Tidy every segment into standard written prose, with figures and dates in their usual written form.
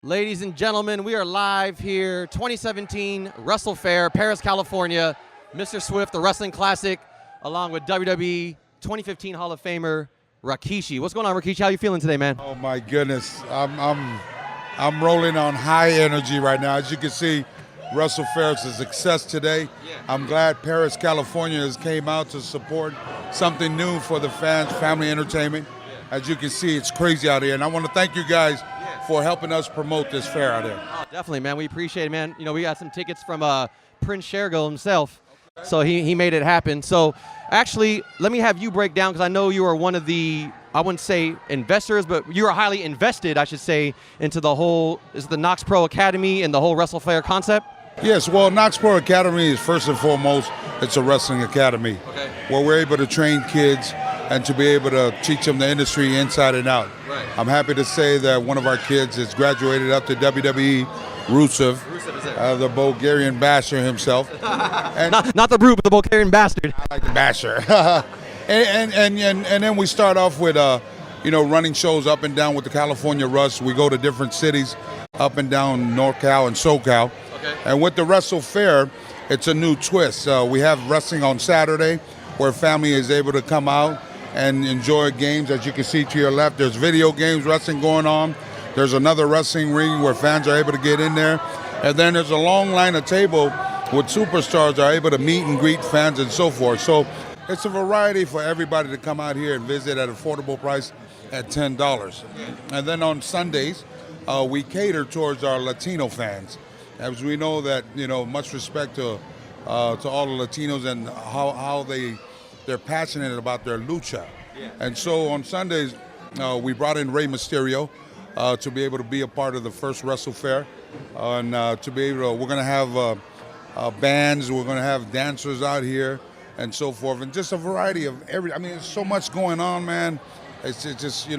Ladies and gentlemen, we are live here, 2017 Wrestle Fair, Paris, California. Misterswiff, the Wrestling Classic, along with WWE 2015 Hall of Famer Rikishi. What's going on, Rikishi? How you feeling today, man? Oh my goodness, I'm rolling on high energy right now. As you can see, Wrestle Fair is a success today. I'm glad Paris, California has came out to support something new for the fans, family entertainment. As you can see, it's crazy out here, and I want to thank you guys for helping us promote this fair out here. Oh, definitely, man. We appreciate it, man. You know, we got some tickets from Prince Shergill himself, so he made it happen. So, actually, let me have you break down, because I know you are one of the, I wouldn't say investors, but you are highly invested, I should say, into the whole, is the Knokx Pro Academy and the whole Wrestle Fair concept? Yes, well, Knokx Pro Academy is first and foremost, it's a wrestling academy where we're able to train kids and to be able to teach them the industry inside and out. Right. I'm happy to say that one of our kids has graduated up to WWE, Rusev, the Bulgarian basher himself. And not the brute, but the Bulgarian bastard. I like the basher. and then we start off with, running shows up and down with the California Rush. We go to different cities up and down NorCal and SoCal. Okay. And with the Wrestle Fair, it's a new twist. We have wrestling on Saturday, where family is able to come out and enjoy games. As you can see to your left, there's video games, wrestling going on. There's another wrestling ring where fans are able to get in there. And then there's a long line of table with superstars are able to meet and greet fans and so forth. So it's a variety for everybody to come out here and visit at an affordable price at $10. And then on Sundays, we cater towards our Latino fans. As we know that, much respect to all the Latinos and how they're passionate about their lucha. And so on Sundays, we brought in Rey Mysterio to be able to be a part of the first Wrestle Fair. And to be able to, we're going to have bands, we're going to have dancers out here and so forth. And just a variety of there's so much going on, man. It's just, you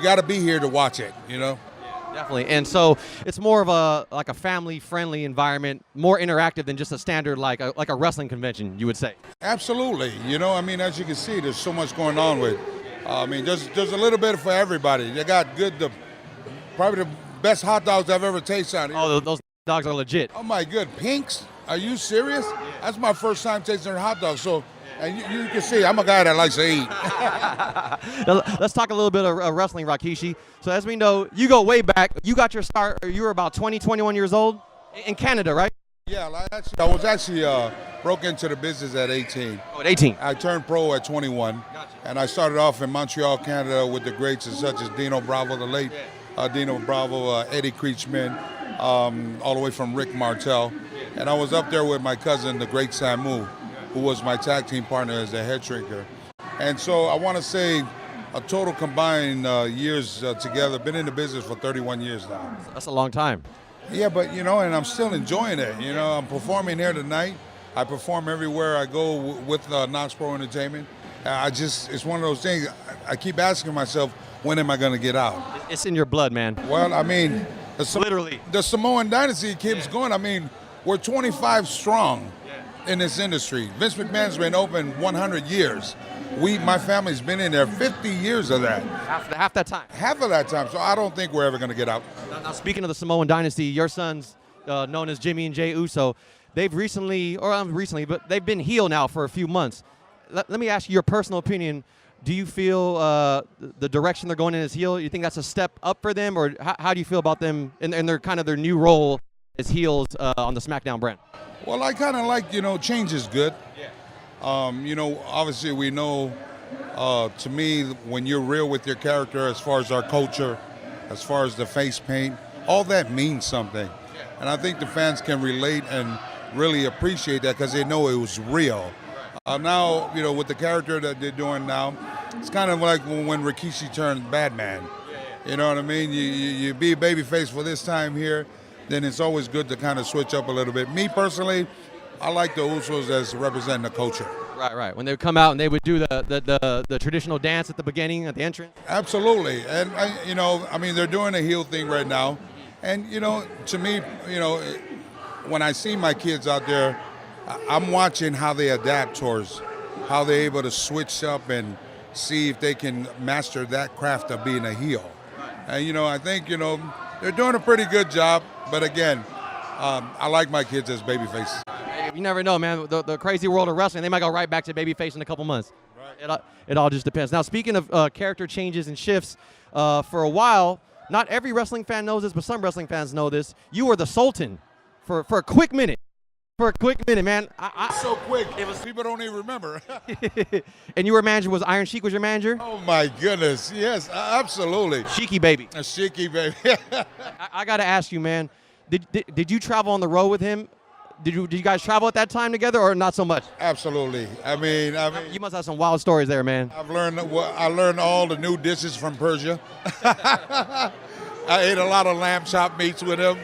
got to be here to watch it, Definitely. And so it's more of a family-friendly environment, more interactive than just a standard like a wrestling convention, you would say. Absolutely. As you can see, there's so much going on with. There's a little bit for everybody. They got probably the best hot dogs I've ever tasted out here. Oh, those dogs are legit. Oh my good, Pinks? Are you serious? That's my first time tasting their hot dogs. So. And you can see, I'm a guy that likes to eat. Now, let's talk a little bit of wrestling, Rikishi. So as we know, you go way back. You got your start, you were about 20, 21 years old in Canada, right? Yeah, I was actually broke into the business at 18. Oh, at 18. I turned pro at 21. Gotcha. And I started off in Montreal, Canada with the greats such as Dino Bravo, the late Dino Bravo, Eddie Creechman, all the way from Rick Martel. And I was up there with my cousin, the great Samu, who was my tag team partner as the head shrinker. And so I want to say a total combined years together, been in the business for 31 years now. That's a long time. Yeah, but and I'm still enjoying it. I'm performing here tonight. I perform everywhere I go with Knokx Pro Entertainment. It's one of those things, I keep asking myself, when am I going to get out? It's in your blood, man. Well, literally. The Samoan dynasty keeps going. We're 25 strong in this industry. Vince McMahon's been open 100 years. My family's been in there 50 years of that. Half that time. Half of that time. So I don't think we're ever going to get out. Now, speaking of the Samoan dynasty, your sons, known as Jimmy and Jay Uso, they've but they've been heel now for a few months. Let me ask you your personal opinion. Do you feel the direction they're going in as heel, you think that's a step up for them, or how do you feel about them in their new role as heels on the SmackDown brand? Well, I kind of like, change is good. Yeah. Obviously we know, to me, when you're real with your character, as far as our culture, as far as the face paint, all that means something. Yeah. And I think the fans can relate and really appreciate that because they know it was real. Now, with the character that they're doing now, it's kind of like when Rikishi turned Batman. Yeah. You know what I mean? You be a babyface for this time here, then it's always good to kind of switch up a little bit. Me personally, I like the Usos as representing the culture. Right. When they would come out and they would do the traditional dance at the beginning, at the entrance. Absolutely, and they're doing a heel thing right now, and to me, when I see my kids out there, I'm watching how they adapt towards how they're able to switch up and see if they can master that craft of being a heel. And I think They're doing a pretty good job, but again, I like my kids as babyface. You never know, man. The crazy world of wrestling, they might go right back to babyface in a couple months. Right. It all just depends. Now, speaking of character changes and shifts, for a while, not every wrestling fan knows this, but some wrestling fans know this. You were the Sultan for a quick minute. For a quick minute, man. So quick. People don't even remember. And you were manager. Was Iron Sheik was your manager? Oh my goodness, yes, absolutely. Sheiky baby. A Sheiky baby. I got to ask you, man. Did you travel on the road with him? Did you guys travel at that time together, or not so much? Absolutely. I mean, you must have some wild stories there, man. I learned all the new dishes from Persia. I ate a lot of lamb chop meats with him.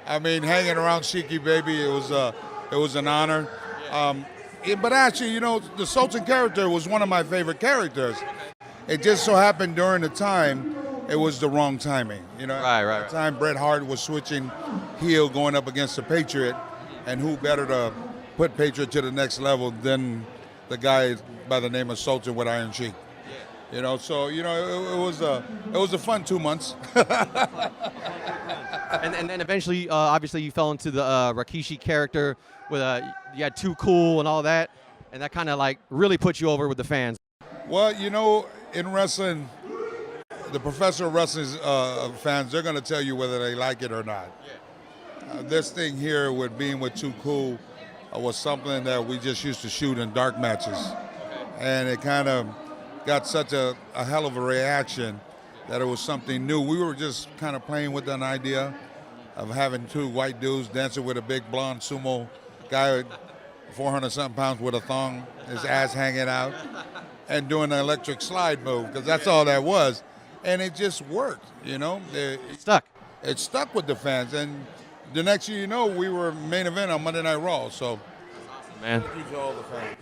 I mean, hanging around Sheiky baby, it was an honor. But actually, the Sultan character was one of my favorite characters. It just so happened during the time, it was the wrong timing. Right. At the time, Bret Hart was switching heel, going up against the Patriot, and who better to put Patriot to the next level than the guy by the name of Sultan with Iron Sheik. So it was a fun 2 months. and then eventually, obviously, you fell into the Rikishi character with you had Too Cool and all that, and that kind of like really put you over with the fans. Well, in wrestling, the professional wrestling fans, they're going to tell you whether they like it or not. This thing here with being with Too Cool was something that we just used to shoot in dark matches, and it kind of got such a hell of a reaction that it was something new. We were just kind of playing with an idea of having two white dudes dancing with a big blonde sumo guy, 400-something pounds with a thong, his ass hanging out, and doing an electric slide move, because that's all that was. And it just worked, It stuck. It stuck with the fans. And the next year, we were main event on Monday Night Raw. So, man. Thank you to all the fans.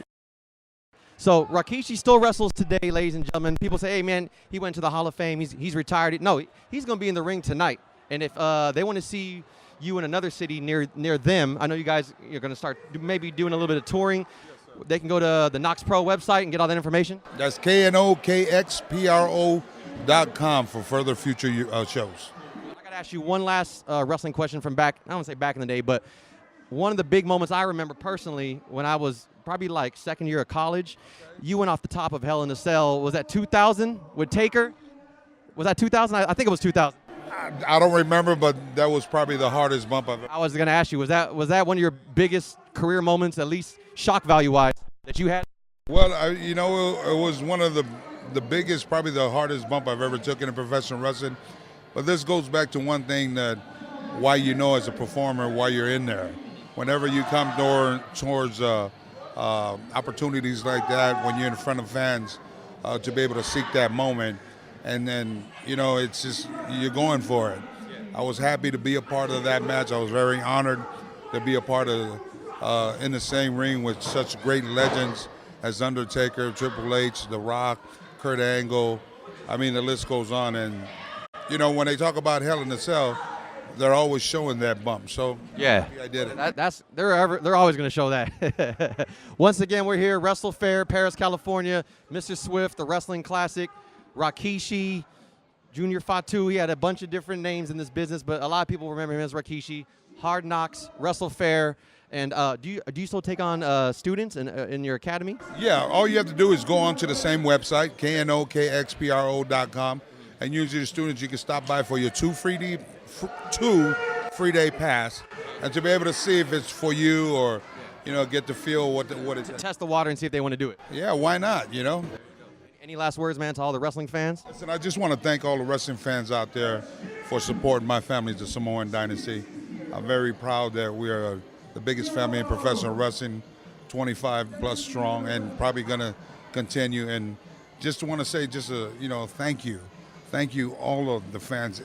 So Rikishi still wrestles today, ladies and gentlemen. People say, hey, man, he went to the Hall of Fame. He's retired. No, he's going to be in the ring tonight. And if they want to see you in another city near them, I know you guys are going to start maybe doing a little bit of touring. They can go to the Knokx Pro website and get all that information. That's KNOKXPRO.com for further future shows. I got to ask you one last wrestling question from back, I don't want to say back in the day, but one of the big moments I remember personally when I was probably like second year of college, you went off the top of Hell in a Cell. Was that 2000 with Taker? Was that 2000? I think it was 2000. I don't remember, but that was probably the hardest bump I've ever. I was going to ask you, was that one of your biggest career moments, at least shock value-wise, that you had? Well, it was one of the biggest, probably the hardest bump I've ever took in professional wrestling. But this goes back to one thing that why as a performer why you're in there. Whenever you come towards opportunities like that, when you're in front of fans, to be able to seek that moment, and then it's just you're going for it. I was happy to be a part of that match. I was very honored to be a part of in the same ring with such great legends as Undertaker, Triple H, The Rock, Kurt Angle. I mean, the list goes on. And when they talk about Hell in a Cell, they're always showing that bump. So yeah, I did it. They're always going to show that. Once again, we're here, Wrestle Fair, Paris, California. Misterswiff, the Wrestling Classic, Rikishi, Junior Fatu. He had a bunch of different names in this business, but a lot of people remember him as Rikishi. Hard Knocks, Wrestle Fair. And do you still take on students in your academy? Yeah, all you have to do is go onto the same website, KNOKXPRO.com, and usually the students, you can stop by for your two free day pass, and to be able to see if it's for you or get to feel what it's. Test the water and see if they want to do it. Yeah, why not? Any last words, man, to all the wrestling fans? Listen, I just want to thank all the wrestling fans out there for supporting my family, the Samoan Dynasty. I'm very proud that we are the biggest family in professional wrestling, 25 plus strong, and probably going to continue. And just want to say thank you. Thank you all of the fans,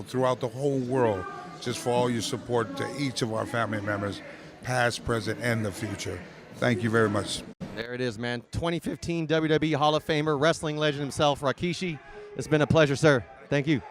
throughout the whole world, just for all your support to each of our family members, past, present, and the future. Thank you very much. There it is, man. 2015 WWE Hall of Famer, wrestling legend himself, Rikishi. It's been a pleasure, sir. Thank you.